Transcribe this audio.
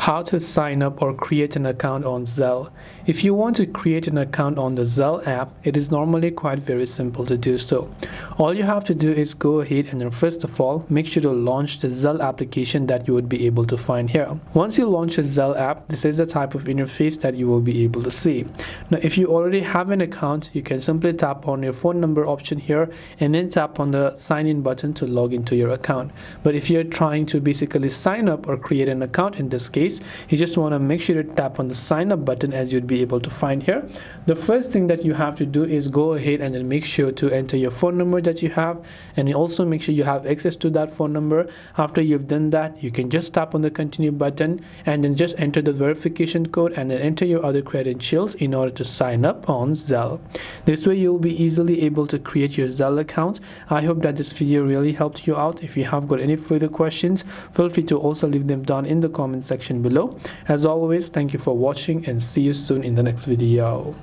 How to sign up or create an account on Zelle. If you want to create an account on the Zelle app, it is normally quite very simple to do so. All you have to do is go ahead and then first of all make sure to launch the Zelle application that you would be able to find here. Once you launch the Zelle app, this is the type of interface that you will be able to see. Now if you already have an account, you can simply tap on your phone number option here and then tap on the sign in button to log into your account. But if you're trying to basically sign up or create an account in this case, you just want to make sure to tap on the sign up button as you'd be able to find here. The first thing that you have to do is go ahead and then make sure to enter your phone number that you have, and you also make sure you have access to that phone number. After you've done that, you can just tap on the continue button and then just enter the verification code and then enter your other credentials in order to sign up on Zelle. This way you'll be easily able to create your Zelle account. I hope that this video really helped you out. If you have got any further questions, feel free to also leave them down in the comment section below. As always, thank you for watching and see you soon in the next video.